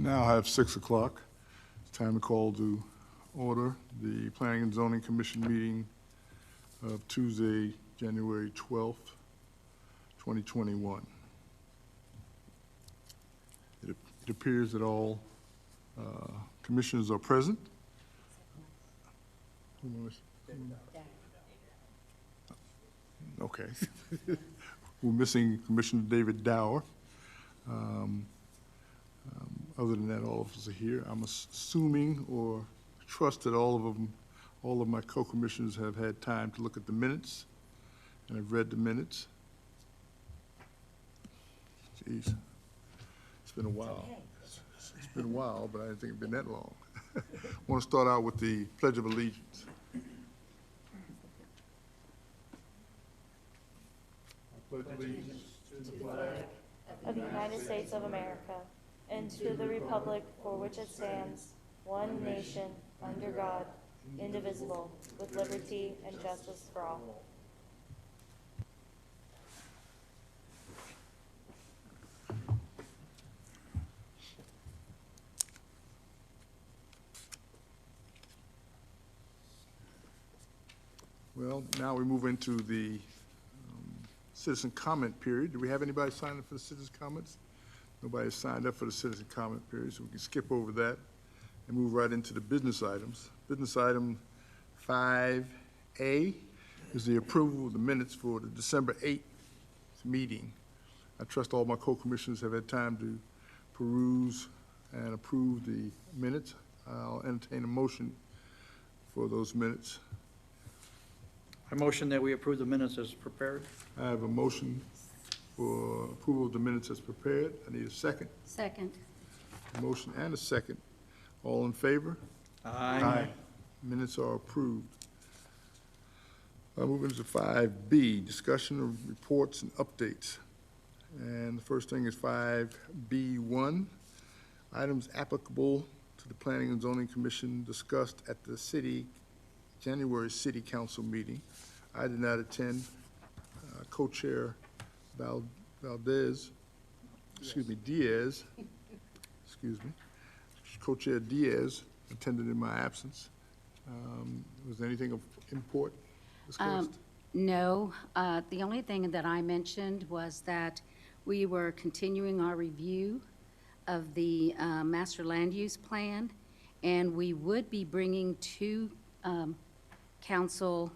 Now I have 6 o'clock. It's time to call to order the Planning and Zoning Commission meeting of Tuesday, January 12th, 2021. It appears that all commissioners are present. Okay. We're missing Commissioner David Dower. Other than that, all of us are here. I'm assuming or trust that all of my co-commissioners have had time to look at the minutes and have read the minutes. Jeez, it's been a while. It's been a while, but I didn't think it'd been that long. I want to start out with the Pledge of Allegiance. I pledge allegiance to the flag of the United States of America, and to the republic for which it stands, one nation, under God, indivisible, with liberty and justice for all. Well, now we move into the citizen comment period. Do we have anybody signed up for the citizen comments? Nobody has signed up for the citizen comment period, so we can skip over that and move right into the business items. Business item 5A is the approval of the minutes for the December 8th meeting. I trust all my co-commissioners have had time to peruse and approve the minutes. I'll entertain a motion for those minutes. I motion that we approve the minutes as prepared. I have a motion for approval of the minutes as prepared. I need a second. Second. A motion and a second. All in favor? Aye. Minutes are approved. Moving to 5B, discussion of reports and updates. And the first thing is 5B1, items applicable to the Planning and Zoning Commission discussed at the January City Council meeting. I did not attend. Co-chair Diaz, Co-chair Diaz attended in my absence. Was there anything of import discussed? No. The only thing that I mentioned was that we were continuing our review of the master land use plan, and we would be bringing to council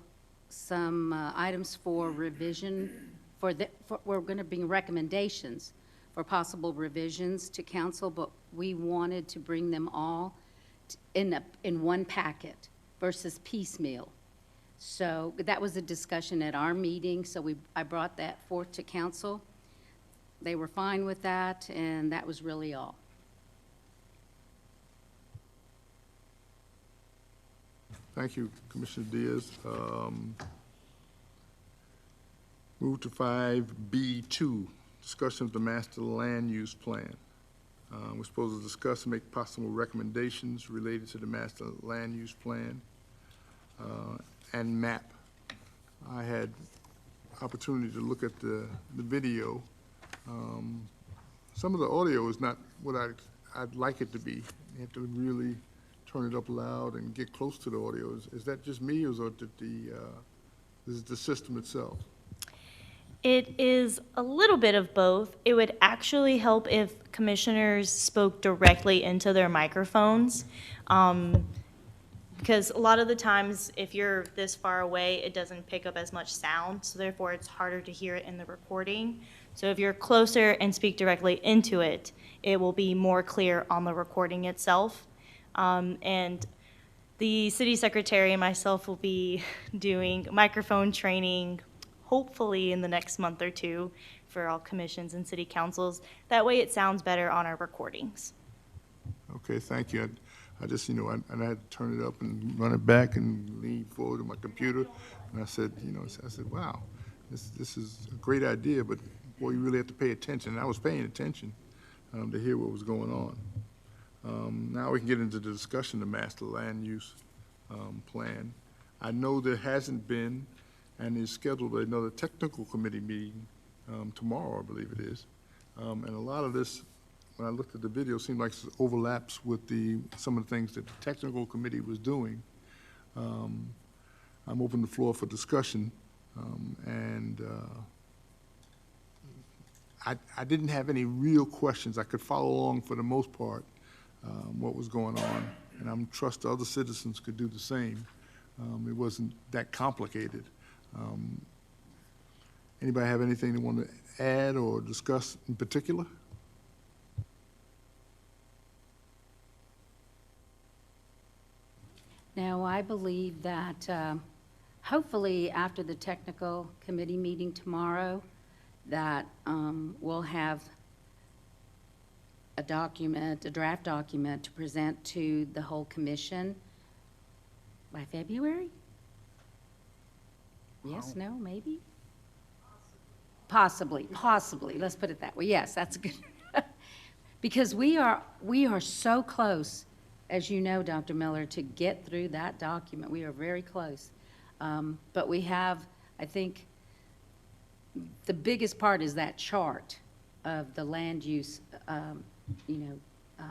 some items for revision. We're going to bring recommendations for possible revisions to council, but we wanted to bring them all in one packet versus piecemeal. So that was a discussion at our meeting, so I brought that forth to council. They were fine with that, and that was really all. Thank you, Commissioner Diaz. Move to 5B2, discussion of the master land use plan. We're supposed to discuss and make possible recommendations related to the master land use plan and map. I had opportunity to look at the video. Some of the audio is not what I'd like it to be. You have to really turn it up loud and get close to the audio. Is that just me, or is it the system itself? It is a little bit of both. It would actually help if commissioners spoke directly into their microphones, because a lot of the times, if you're this far away, it doesn't pick up as much sound, so therefore it's harder to hear it in the recording. So if you're closer and speak directly into it, it will be more clear on the recording itself. And the city secretary and myself will be doing microphone training hopefully in the next month or two for all commissions and city councils. That way it sounds better on our recordings. Okay, thank you. I just, I had to turn it up and run it back and lean forward to my computer. And I said, wow, this is a great idea, but boy, you really have to pay attention. And I was paying attention to hear what was going on. Now we can get into the discussion of the master land use plan. I know there hasn't been and is scheduled another technical committee meeting tomorrow, I believe it is. And a lot of this when I looked at the video, it seemed like it overlaps with some of the things that the technical committee was doing. I'm open the floor for discussion, and I didn't have any real questions. I could follow along for the most part, what was going on, and I'm trust other citizens could do the same. It wasn't that complicated. Anybody have anything they want to add or discuss in particular? Now, I believe that hopefully after the technical committee meeting tomorrow, that we'll have a document, a draft document to present to the whole commission by February? Yes, no, maybe? Possibly, let's put it that way. Yes, that's good. Because we are so close, as you know, Dr. Miller, to get through that document. We are very close. But we have, I think, the biggest part is that chart of the land use,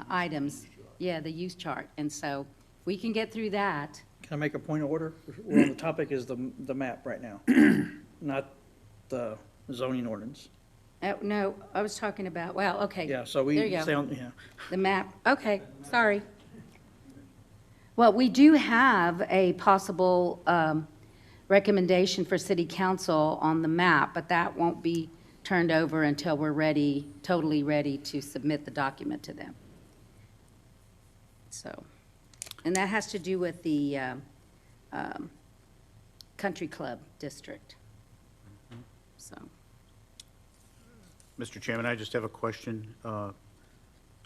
items. Yeah, the use chart. And so if we can get through that. Can I make a point of order? Well, the topic is the map right now, not the zoning ordinance. No, I was talking about, well, okay. Yeah, so we There you go. stay on, yeah. The map, okay, sorry. Well, we do have a possible recommendation for city council on the map, but that won't be turned over until we're ready, totally ready to submit the document to them. So, and that has to do with the country club district. So, Mr. Chairman, I just have a question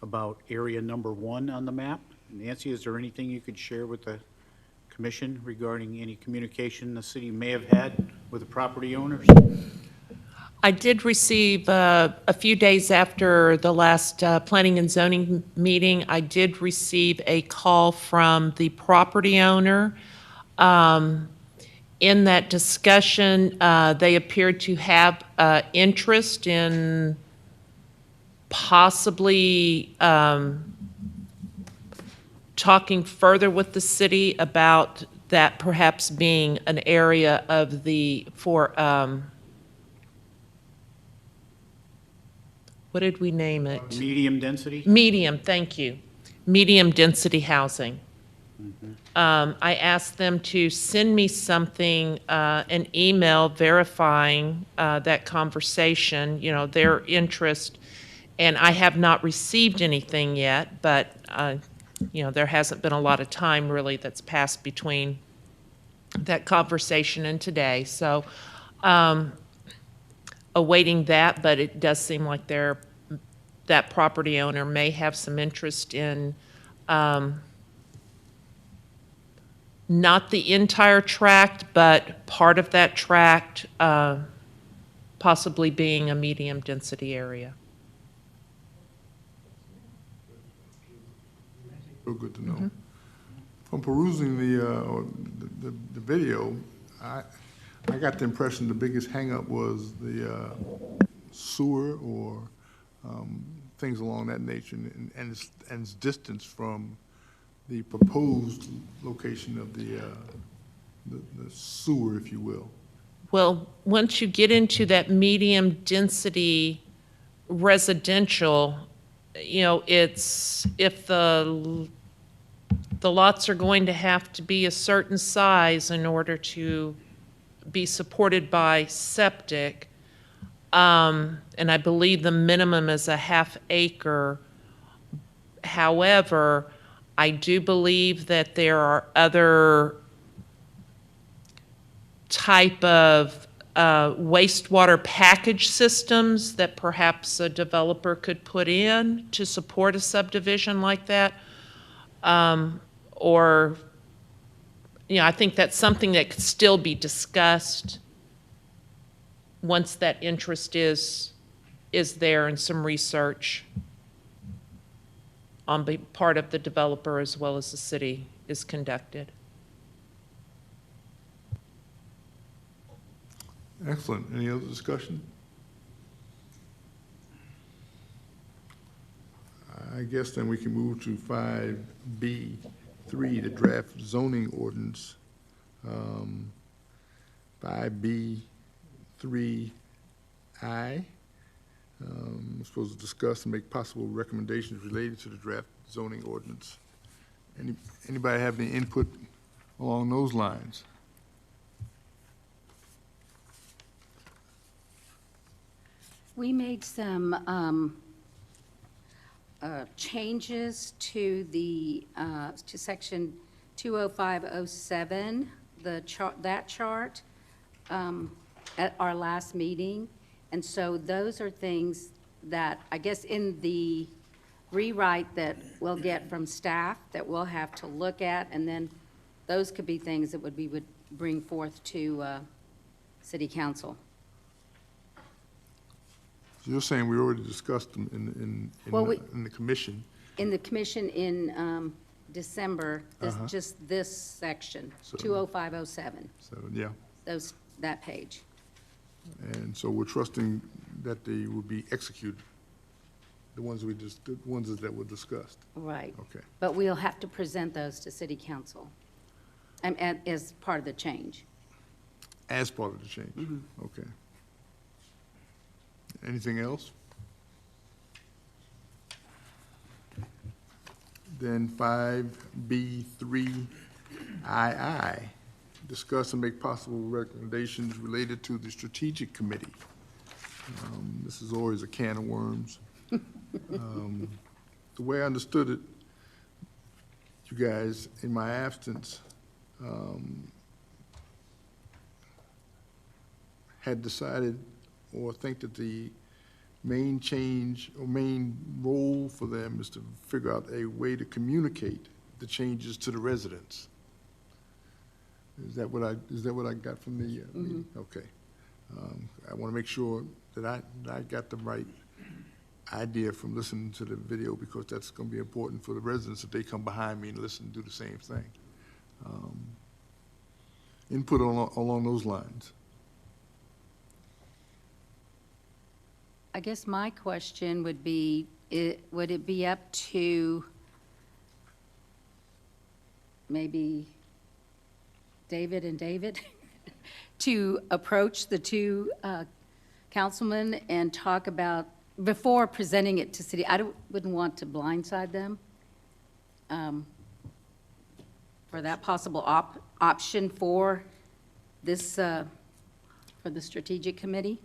about area number 1 on the map. Nancy, is there anything you could share with the commission regarding any communication the city may have had with the property owners? I did receive, a few days after the last planning and zoning meeting, I did receive a call from the property owner. In that discussion, they appeared to have interest in possibly talking further with the city about that perhaps being an area of what did we name it? Medium density? Medium, thank you. Medium density housing. I asked them to send me something, an email verifying that conversation, their interest, and I have not received anything yet, but, there hasn't been a lot of time really that's passed between that conversation and today. So, awaiting that, but it does seem like that property owner may have some interest in not the entire tract, but part of that tract possibly being a medium density area. So good to know. From perusing the video, I got the impression the biggest hangup was the sewer or things along that nature, and its distance from the proposed location of the sewer, if you will. Well, once you get into that medium density residential, it's, if the lots are going to have to be a certain size in order to be supported by septic, and I believe the minimum is a ½ acre. However, I do believe that there are other type of wastewater package systems that perhaps a developer could put in to support a subdivision like that. Or, I think that's something that could still be discussed once that interest is there and some research on the part of the developer as well as the city is conducted. Excellent. Any other discussion? I guess then we can move to 5B3, the draft zoning ordinance. 5B3I, we're supposed to discuss and make possible recommendations related to the draft zoning ordinance. Anybody have any input along those lines? We made some changes to to section 20507, that chart, at our last meeting. And so those are things that, I guess, in the rewrite that we'll get from staff that we'll have to look at, and then those could be things that we would bring forth to city council. So you're saying we already discussed them in the commission? In the commission in December, just this section, So- 20507, So, yeah. that page. And so we're trusting that they will be executed, the ones that were discussed. Right. Okay. But we'll have to present those to city council as part of the change. As part of the change? Okay. Anything else? Then 5B3II, discuss and make possible recommendations related to the strategic committee. This is always a can of worms. The way I understood it, you guys, in my absence, had decided or think that the main change or main role for them is to figure out a way to communicate the changes to the residents. Is that what I got from the meeting? Okay. I want to make sure that I got the right idea from listening to the video, because that's going to be important for the residents if they come behind me and listen and do the same thing. Input along those lines. I guess my question would be, would it be up to maybe David and David to approach the two councilmen and talk about, before presenting it to city, wouldn't want to blindside them for that possible option for this, for the strategic committee?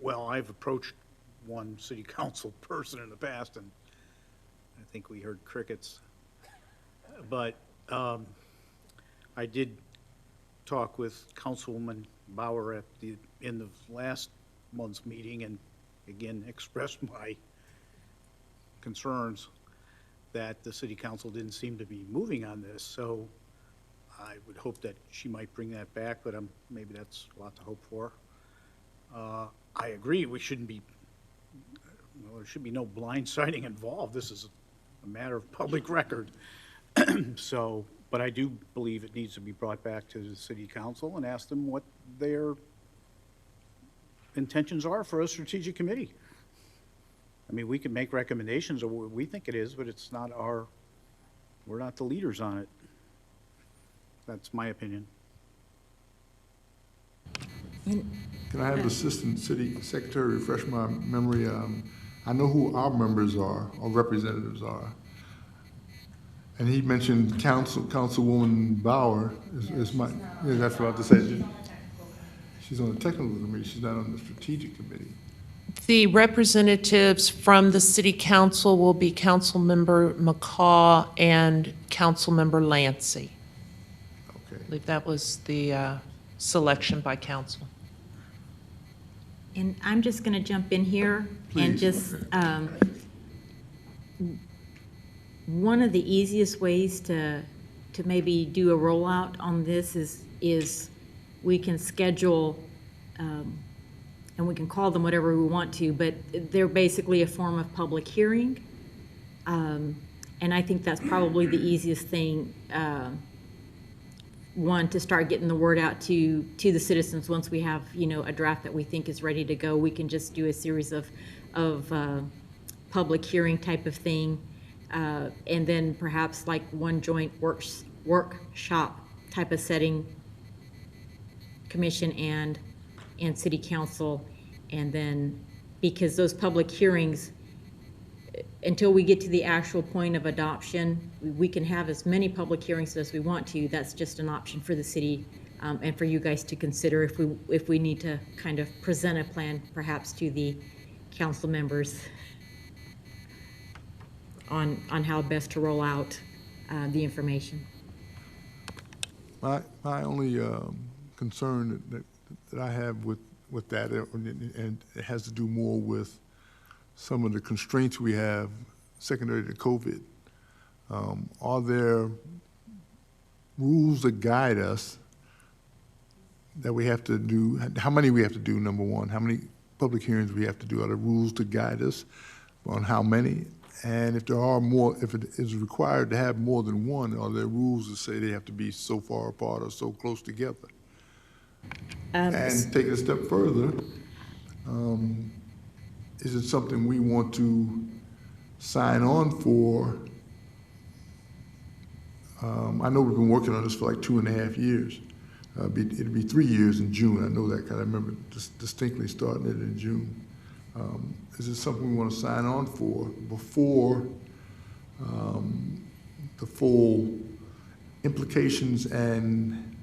Well, I've approached one city council person in the past, and I think we heard crickets. But I did talk with Councilwoman Bauer at the end of last month's meeting, and again expressed my concerns that the city council didn't seem to be moving on this. So I would hope that she might bring that back, but maybe that's a lot to hope for. I agree, we shouldn't be, well, there should be no blindsiding involved. This is a matter of public record. So, but I do believe it needs to be brought back to the city council and ask them what their intentions are for a strategic committee. I mean, we can make recommendations of what we think it is, but it's not we're not the leaders on it. That's my opinion. Can I have the Assistant City Secretary refresh my memory? I know who our members are, or representatives are. And he mentioned Councilwoman Bauer is my, yeah, that's what I was about to say. She's on the technical committee, she's not on the strategic committee. The representatives from the city council will be Councilmember McCaw and Councilmember Lancy. Okay. I believe that was the selection by council. And I'm just going to jump in here and Please. just, one of the easiest ways to maybe do a rollout on this is we can schedule, and we can call them whatever we want to, but they're basically a form of public hearing. And I think that's probably the easiest thing one, to start getting the word out to the citizens. Once we have, a draft that we think is ready to go, we can just do a series of public hearing type of thing. And then perhaps like one joint workshop type of setting, commission and city council. And then, because those public hearings, until we get to the actual point of adoption, we can have as many public hearings as we want to. That's just an option for the city, and for you guys to consider if we need to kind of present a plan perhaps to the council members on how best to roll out the information. My only concern that I have with that, and it has to do more with some of the constraints we have secondary to COVID. Are there rules that guide us that we have to do? How many we have to do, number one? How many public hearings we have to do? Are there rules to guide us on how many? And if there are more, if it is required to have more than one, are there rules that say they have to be so far apart or so close together? And take it a step further, is it something we want to sign on for? I know we've been working on this for like 2.5 years. It'll be 3 years in June. I know that because I remember distinctly starting it in June. Is it something we want to sign on for before the full implications and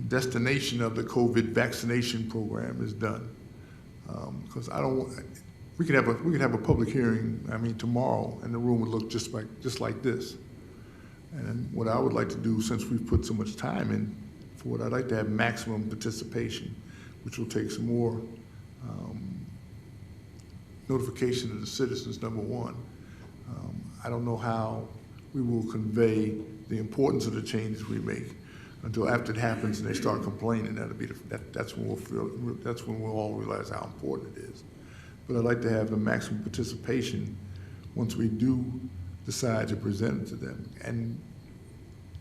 destination of the COVID vaccination program is done? Because I don't want, we could have a public hearing, tomorrow, and the room would look just like this. And what I would like to do, since we've put so much time in for it, I'd like to have maximum participation, which will take some more notification to the citizens, number one. I don't know how we will convey the importance of the changes we make until after it happens and they start complaining. That's when we'll all realize how important it is. But I'd like to have the maximum participation once we do decide to present it to them. And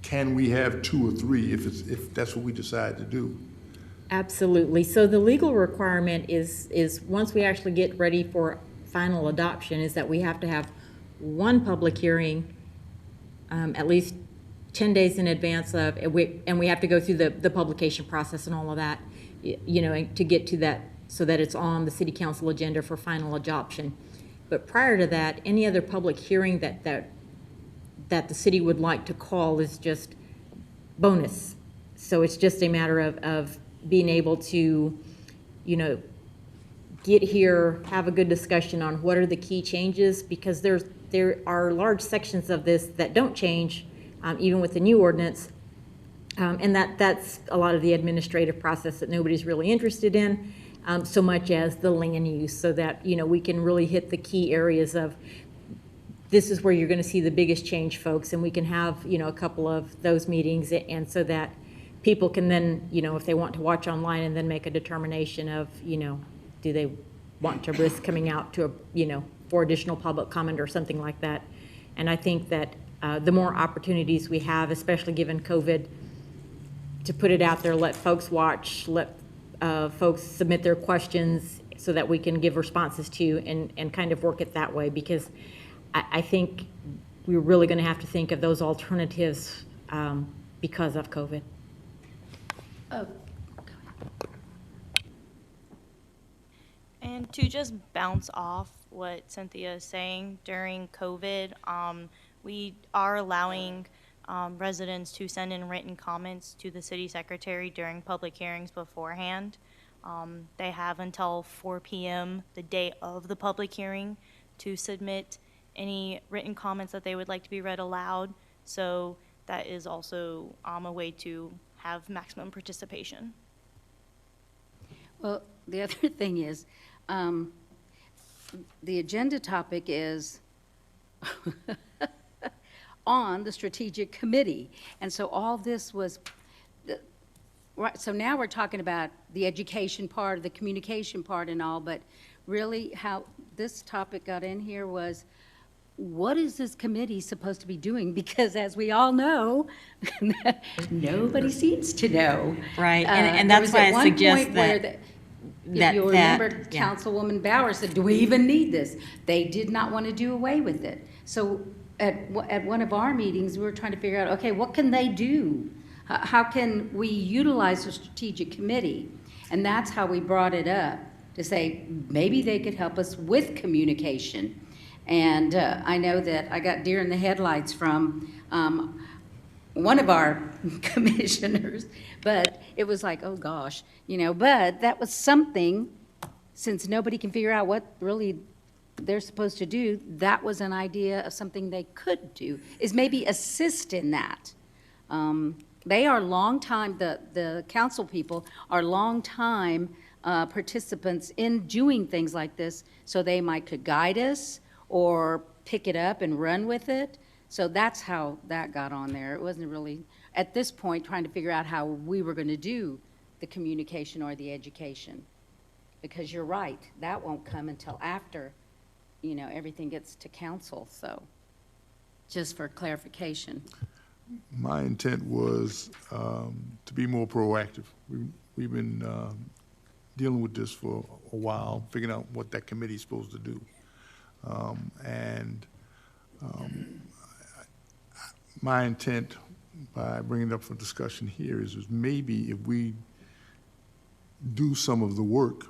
can we have 2 or 3 if that's what we decide to do? Absolutely. So the legal requirement is once we actually get ready for final adoption, is that we have to have one public hearing at least 10 days in advance of, and we have to go through the publication process and all of that, to get to that, so that it's on the city council agenda for final adoption. But prior to that, any other public hearing that the city would like to call is just bonus. So it's just a matter of being able to, get here, have a good discussion on what are the key changes, because there are large sections of this that don't change, even with the new ordinance. And that's a lot of the administrative process that nobody's really interested in, so much as the land use, so that, we can really hit the key areas of, this is where you're going to see the biggest change, folks, and we can have, a couple of those meetings, and so that people can then, if they want to watch online, and then make a determination of, do they want to risk coming out to for additional public comment or something like that. And I think that the more opportunities we have, especially given COVID, to put it out there, let folks watch, let folks submit their questions so that we can give responses to and kind of work it that way, because I think we're really going to have to think of those alternatives because of COVID. Oh, And to just bounce off what Cynthia is saying, during COVID, we are allowing residents to send in written comments to the city secretary during public hearings beforehand. They have until 4 p.m. the day of the public hearing to submit any written comments that they would like to be read aloud. So that is also a way to have maximum participation. well, the other thing is, the agenda topic is on the strategic committee. And so all this was, right, so now we're talking about the education part, the communication part and all, but really how this topic got in here was what is this committee supposed to be doing? Because as we all know, nobody seems to know. Right, and There that's was why at I one suggest point where that- if you that- remember, yeah. Councilwoman Bauer said, do we even need this? They did not want to do away with it. So at one of our meetings, we were trying to figure out, okay, what can they do? How can we utilize the strategic committee? And that's how we brought it up, to say, maybe they could help us with communication. And I know that I got deer in the headlights from one of our commissioners, but it was like, oh gosh, but that was something, since nobody can figure out what really they're supposed to do, that was an idea of something they could do, is maybe assist in that. They are long-time, the council people are long-time participants in doing things like this, so they could guide us or pick it up and run with it. So that's how that got on there. It wasn't really, at this point, trying to figure out how we were going to do the communication or the education. Because you're right, that won't come until after, everything gets to council, so, just for clarification. My intent was to be more proactive. We've been dealing with this for a while, figuring out what that committee's supposed to do. My intent by bringing it up for discussion here is maybe if we do some of the work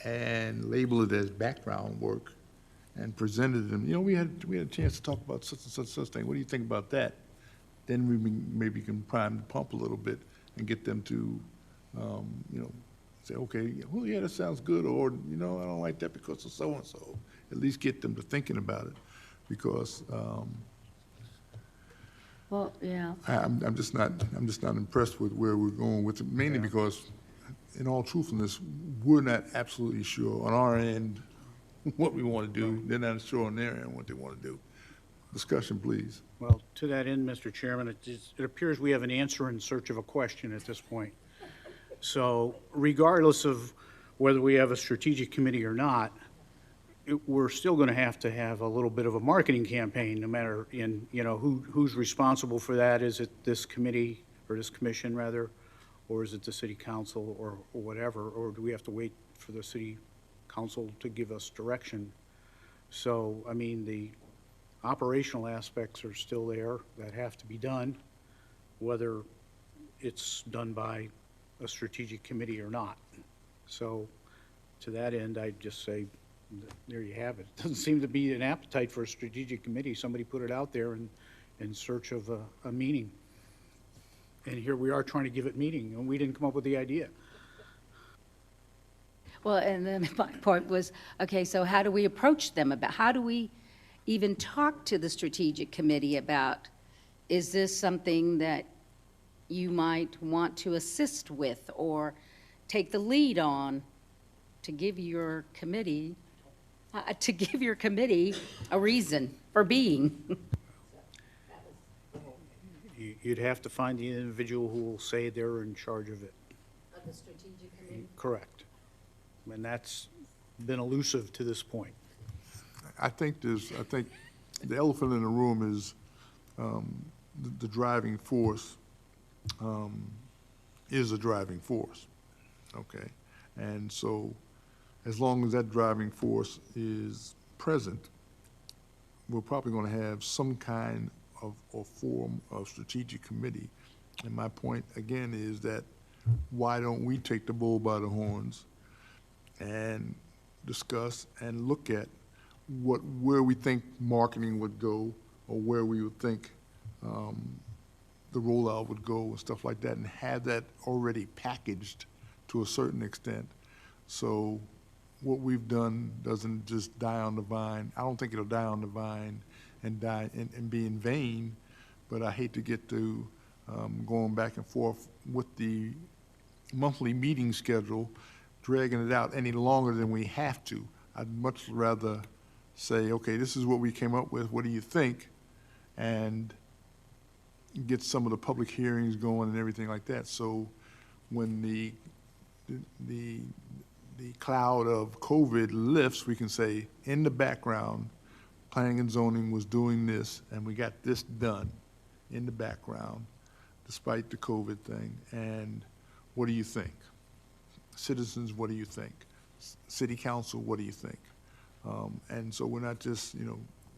and label it as background work and present it to them, we had a chance to talk about such and such thing. What do you think about that? Then we maybe can prime the pump a little bit and get them to, say, okay, well, yeah, that sounds good, or, I don't like that because of so-and-so. At least get them to thinking about it, because Well, yeah. I'm just not impressed with where we're going with it, mainly because, in all truthfulness, we're not absolutely sure on our end what we want to do. They're not sure on their end what they want to do. Discussion, please. Well, to that end, Mr. Chairman, it appears we have an answer in search of a question at this point. So regardless of whether we have a strategic committee or not, we're still going to have a little bit of a marketing campaign, no matter who's responsible for that. Is it this committee, or this commission rather, or is it the city council, or whatever, or do we have to wait for the city council to give us direction? So, I mean, the operational aspects are still there that have to be done, whether it's done by a strategic committee or not. So, to that end, I'd just say, there you have it. Doesn't seem to be an appetite for a strategic committee. Somebody put it out there in search of a meaning. And here we are trying to give it meaning, and we didn't come up with the idea. Well, and then my point was, okay, so how do we approach them how do we even talk to the strategic committee about, is this something that you might want to assist with or take the lead on to give your committee a reason for being? You'd have to find the individual who will say they're in charge of it. Of the strategic committee? Correct. And that's been elusive to this point. I think the elephant in the room is the driving force is a driving force, okay? And so as long as that driving force is present, we're probably going to have some kind of or form of strategic committee. And my point, again, is that why don't we take the bull by the horns and discuss and look at where we think marketing would go, or where we would think the rollout would go and stuff like that, and have that already packaged to a certain extent. So what we've done doesn't just die on the vine. I don't think it'll die on the vine and die and be in vain, but I hate to get to going back and forth with the monthly meeting schedule, dragging it out any longer than we have to. I'd much rather say, okay, this is what we came up with, what do you think? And get some of the public hearings going and everything like that. So when the cloud of COVID lifts, we can say, in the background, planning and zoning was doing this, and we got this done in the background, despite the COVID thing, and what do you think? Citizens, what do you think? City council, what do you think? And so we're not just,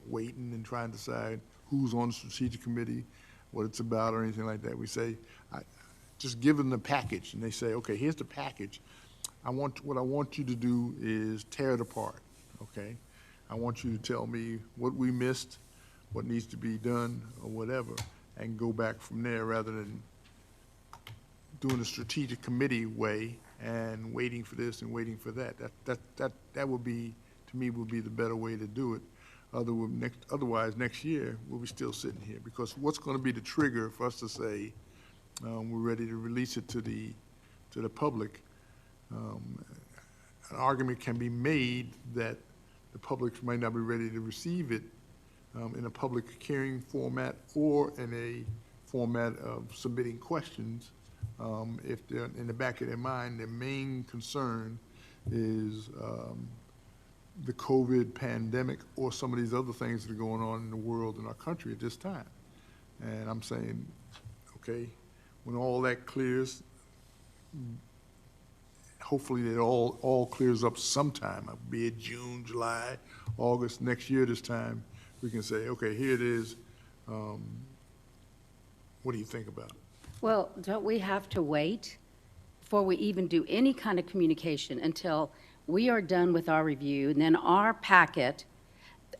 waiting and trying to decide who's on the strategic committee, what it's about, or anything like that. We say, just give them the package, and they say, okay, here's the package. What I want you to do is tear it apart, okay? I want you to tell me what we missed, what needs to be done, or whatever, and go back from there rather than doing the strategic committee way and waiting for this and waiting for that. That would be, to me, would be the better way to do it. Otherwise, next year, we'll be still sitting here, because what's going to be the trigger for us to say we're ready to release it to the public? An argument can be made that the public might not be ready to receive it in a public hearing format or in a format of submitting questions. If they're in the back of their mind, their main concern is the COVID pandemic or some of these other things that are going on in the world and our country at this time. And I'm saying, okay, when all that clears, hopefully it all clears up sometime, be it June, July, August, next year this time, we can say, okay, here it is. What do you think about it? Well, don't we have to wait before we even do any kind of communication until we are done with our review, and then our packet,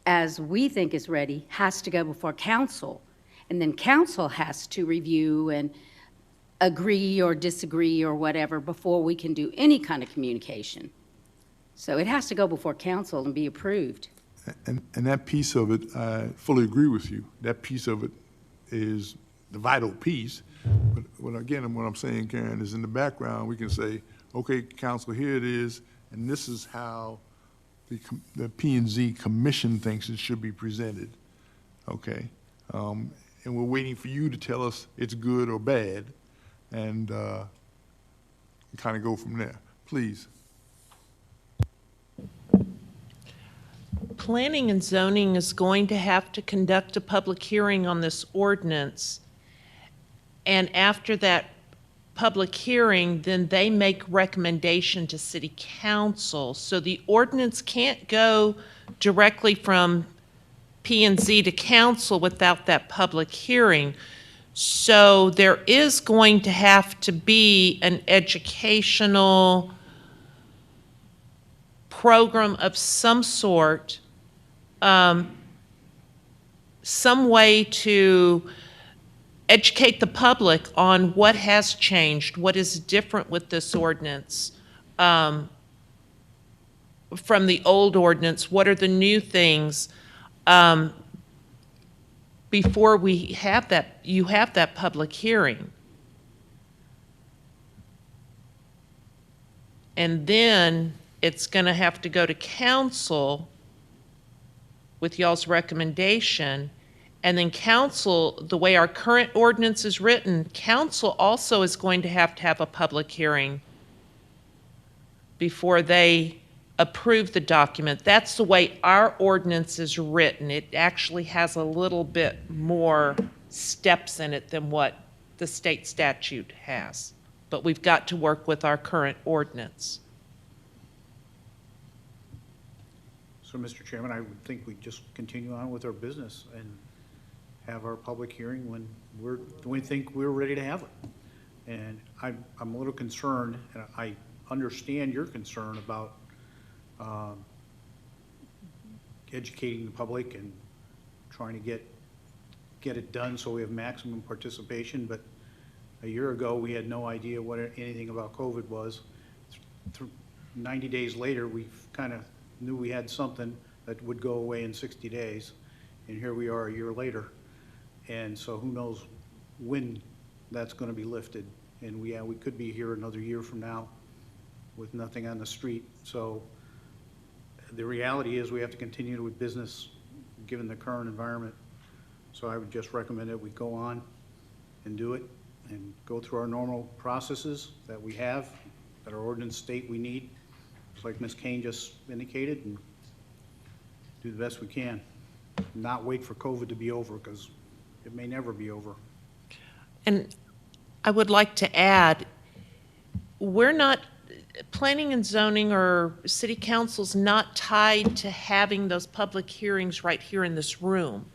as we think is ready, has to go before council, and then council has to review and agree or disagree or whatever before we can do any kind of communication. So it has to go before council and be approved. And that piece of it, I fully agree with you. That piece of it is the vital piece. But what I'm saying, Karen, is in the background, we can say, okay, council, here it is, and this is how the P&Z Commission thinks it should be presented, okay? And we're waiting for you to tell us it's good or bad, and kind of go from there. Please. Planning and zoning is going to have to conduct a public hearing on this ordinance. And after that public hearing, then they make recommendation to city council. So the ordinance can't go directly from P&Z to council without that public hearing. So there is going to have to be an educational program of some sort, some way to educate the public on what has changed, what is different with this ordinance from the old ordinance, what are the new things, before we have that, you have that public hearing. And then it's going to have to go to council with y'all's recommendation. And then council, the way our current ordinance is written, council also is going to have a public hearing before they approve the document. That's the way our ordinance is written. It actually has a little bit more steps in it than what the state statute has. But we've got to work with our current ordinance. So, Mr. Chairman, I would think we just continue on with our business and have our public hearing when we think we're ready to have it. And I'm a little concerned, and I understand your concern about educating the public and trying to get it done so we have maximum participation. But a year ago, we had no idea what anything about COVID was. 90 days later, we kind of knew we had something that would go away in 60 days, and here we are a year later. And so who knows when that's going to be lifted. And we could be here another year from now with nothing on the street. So the reality is we have to continue with business given the current environment. So I would just recommend that we go on and do it and go through our normal processes that we have, that our ordinance state we need, just like Ms. Kane just indicated, and do the best we can. not wait for COVID to be over, because it may never be over. And I would like to add, we're not, planning and zoning or city council's not tied to having those public hearings right here in this room.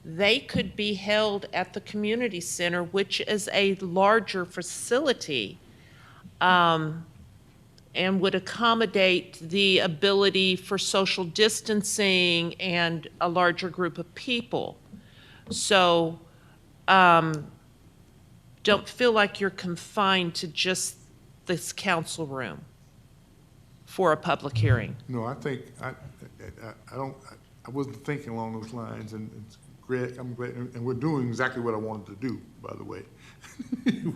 They could be held at the community center, which is a larger facility, and would accommodate the ability for social distancing and a larger group of people. So, don't feel like you're confined to just this council room for a public hearing. No, I think, I wasn't thinking along those lines, and it's great, I'm glad, and we're doing exactly what I wanted to do, by the way.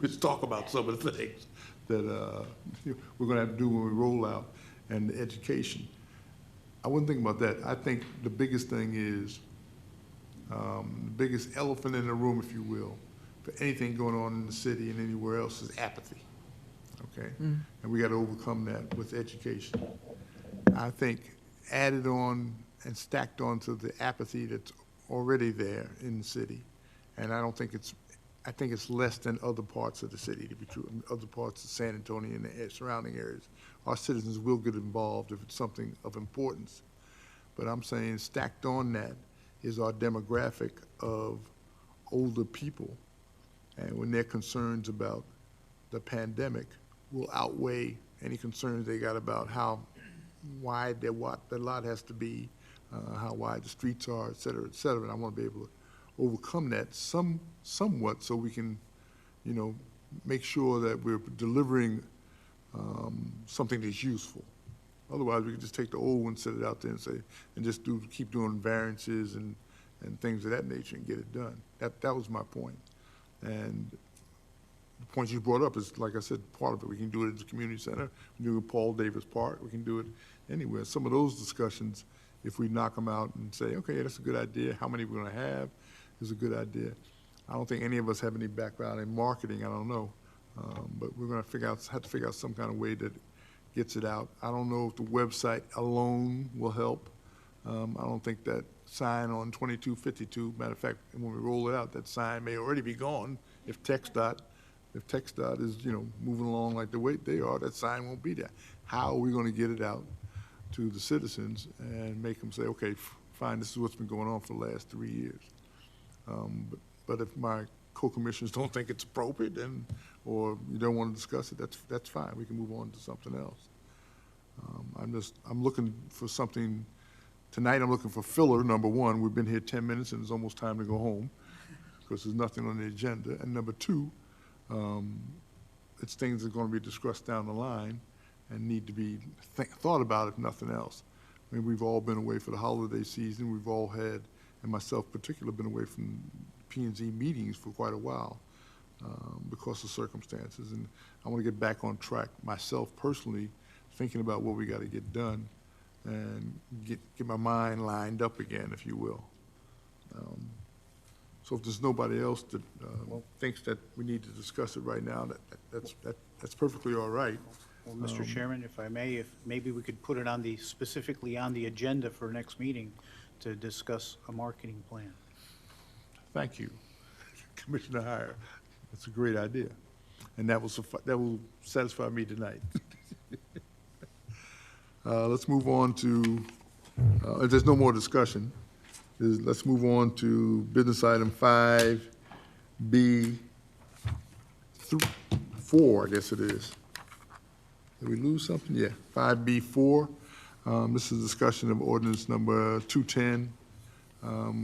Let's talk about some of the things that we're gonna have to do when we roll out, and the education. I wasn't thinking about that. I think the biggest thing is, the biggest elephant in the room, if you will, for anything going on in the city and anywhere else is apathy, okay? And we got to overcome that with education. I think added on and stacked onto the apathy that's already there in the city, and I think it's less than other parts of the city, to be true, other parts of San Antonio and the surrounding areas. Our citizens will get involved if it's something of importance. But I'm saying stacked on that is our demographic of older people. And when their concerns about the pandemic will outweigh any concerns they got about how wide the lot has to be, how wide the streets are, et cetera, and I want to be able to overcome that somewhat so we can, make sure that we're delivering something that's useful. Otherwise, we could just take the old one, set it out there and say, and just keep doing variances and things of that nature and get it done. That was my point. And the point you brought up is, like I said, part of it. We can do it at the community center, we can do it at Paul Davis Park, we can do it anywhere. Some of those discussions, if we knock them out and say, okay, that's a good idea, how many we're gonna have is a good idea. I don't think any of us have any background in marketing, I don't know. But we're gonna have to figure out some kind of way that gets it out. I don't know if the website alone will help. I don't think that sign on 2252, matter of fact, when we roll it out, that sign may already be gone. If TxDOT is, moving along like the way they are, that sign won't be there. How are we gonna get it out to the citizens and make them say, okay, fine, this is what's been going on for the last 3 years. But if my co-commissioners don't think it's appropriate, or you don't want to discuss it, that's fine. We can move on to something else. I'm looking for something, tonight I'm looking for filler, number one. We've been here 10 minutes and it's almost time to go home because there's nothing on the agenda. And number two, it's things that are going to be discussed down the line and need to be thought about, if nothing else. I mean, we've all been away for the holiday season. We've all had, and myself particularly, been away from P&Z meetings for quite a while because of circumstances. And I want to get back on track myself personally, thinking about what we got to get done and get my mind lined up again, if you will. So if there's nobody else that thinks that we need to discuss it right now, that's perfectly all right. Well, Mr. Chairman, if I may, if maybe we could put it specifically on the agenda for next meeting to discuss a marketing plan. Thank you, Commissioner Heyer. That's a great idea. And that will satisfy me tonight. Let's move on to, if there's no more discussion, let's move on to business item 5B4, I guess it is. Did we lose something? Yeah, 5B4. This is a discussion of ordinance number 210,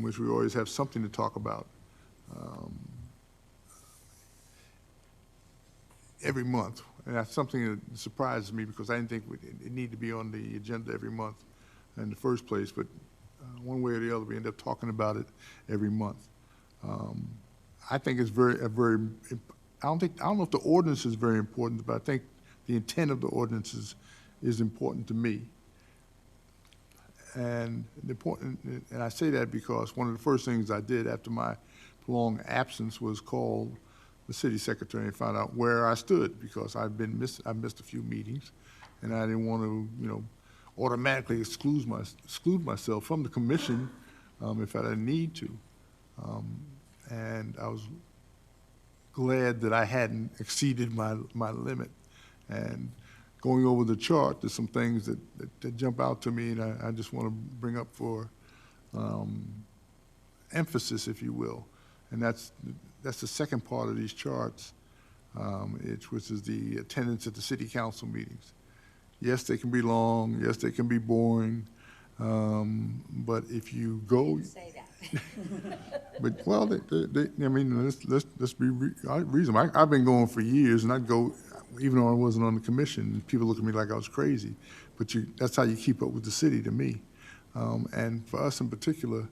which we always have something to talk about every month. And that's something that surprises me because I didn't think it needed to be on the agenda every month in the first place, but one way or the other, we end up talking about it every month. I think it's I don't know if the ordinance is very important, but I think the intent of the ordinance is important to me. And I say that because one of the first things I did after my prolonged absence was call the city secretary and find out where I stood, because I missed a few meetings, and I didn't want to, automatically exclude myself from the commission if I didn't need to. And I was glad that I hadn't exceeded my limit. And going over the chart, there's some things that jump out to me, and I just want to bring up for emphasis, if you will. And that's the second part of these charts, which is the attendance at the city council meetings. Yes, they can be long. Yes, they can be boring. But if you go, Say that. but well, I mean, let's be reasonable. I've been going for years, and I'd go even though I wasn't on the commission. People look at me like I was crazy, but that's how you keep up with the city, to me. And for us in particular,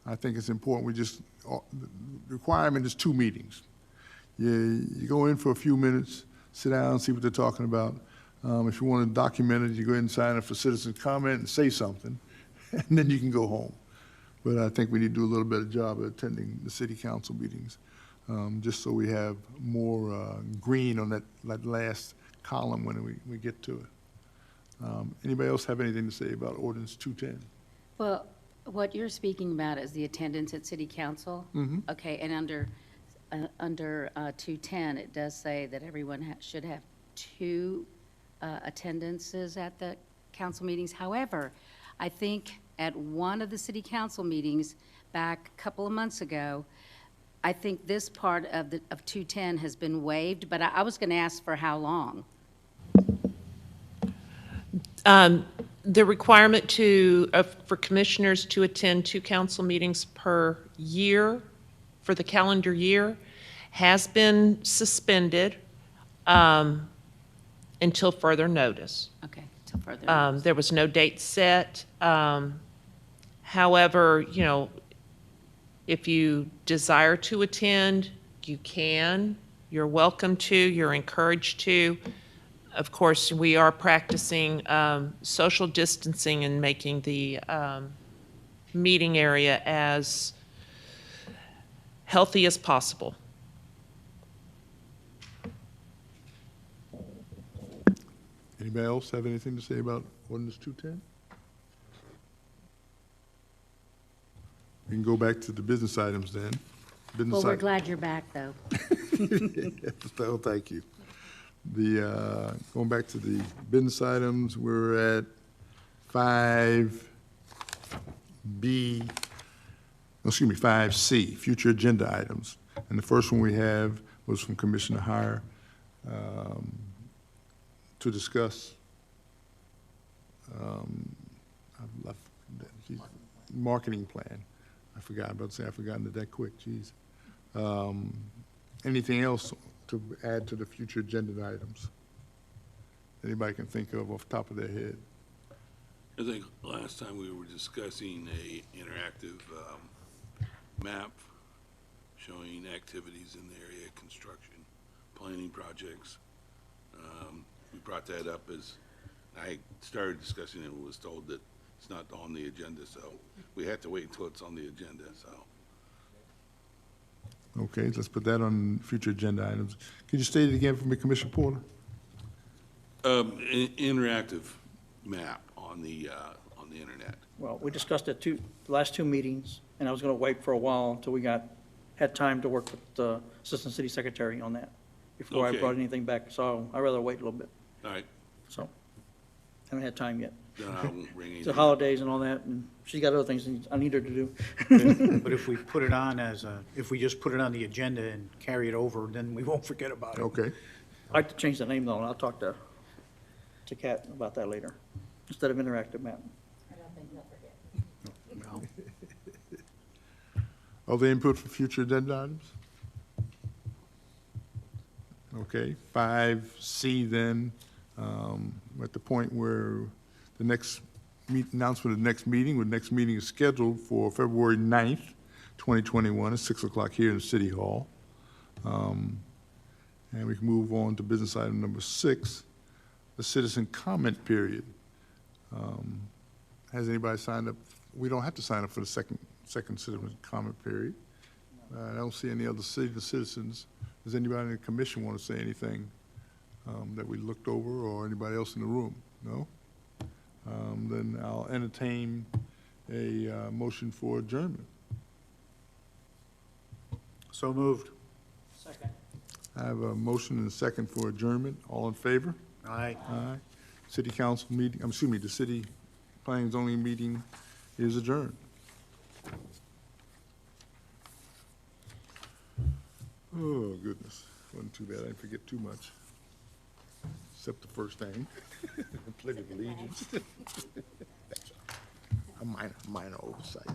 I think it's important. The requirement is 2 meetings. You go in for a few minutes, sit down, see what they're talking about. If you want to document it, you go ahead and sign up for citizen comment and say something, and then you can go home. But I think we need to do a little better job of attending the city council meetings, just so we have more green on that last column when we get to it. Anybody else have anything to say about ordinance 210? Well, what you're speaking about is the attendance at city council? Okay, and under 210, it does say that everyone should have 2 attendances at the council meetings. However, I think at one of the city council meetings back a couple of months ago, I think this part of 210 has been waived, but I was going to ask for how long? The requirement for commissioners to attend 2 council meetings per year for the calendar year has been suspended until further notice. Okay, till further notice. There was no date set. However, if you desire to attend, you can. You're welcome to. You're encouraged to. Of course, we are practicing social distancing and making the meeting area as healthy as possible. Anybody else have anything to say about ordinance 210? We can go back to the business items then. Well, we're glad you're back, though. Oh, thank you. Going back to the business items, we're at 5C, future agenda items. And the first one we have was from Commissioner Heyer to discuss marketing plan. I forgot that quick, geez. Anything else to add to the future agenda items? Anybody can think of off the top of their head? I think last time we were discussing a interactive map showing activities in the area, construction, planning projects. We brought that up as I started discussing it and was told that it's not on the agenda, so we had to wait until it's on the agenda, so. Okay, let's put that on future agenda items. Could you state it again for me, Commissioner Porter? Interactive map on the internet. Well, we discussed it the last 2 meetings, and I was going to wait for a while until we had time to work with the Assistant City Secretary on that before I Okay. brought anything back, so I'd rather wait a little bit, All right, so. Haven't had time yet. then I won't bring It's anything the up. holidays and all that, and she's got other things I need her to do. But if we put it on if we just put it on the agenda and carry it over, then we won't forget about it. Okay, I'd like to change the name though, and I'll talk to Kat about that later, instead of interactive map. No. other input for future agenda items? Okay, 5C then, we're at the point where the next announcement of the next meeting, is scheduled for February 9th, 2021, at 6 o'clock here in City Hall. And we can move on to business item number 6, the citizen comment period. Has anybody signed up? We don't have to sign up for the second citizen comment period. I don't see any other citizens. Does anybody in the commission want to say anything that we looked over, or anybody else in the room? No? Then I'll entertain a motion for adjournment? So moved. Second. I have a motion and a second for adjournment. All in favor? Aye. Aye. City council meeting, excuse me, the city planning and zoning meeting is adjourned. Oh, goodness. Wasn't too bad. I didn't forget too much. Except the first thing. Pledge of allegiance. A minor oversight.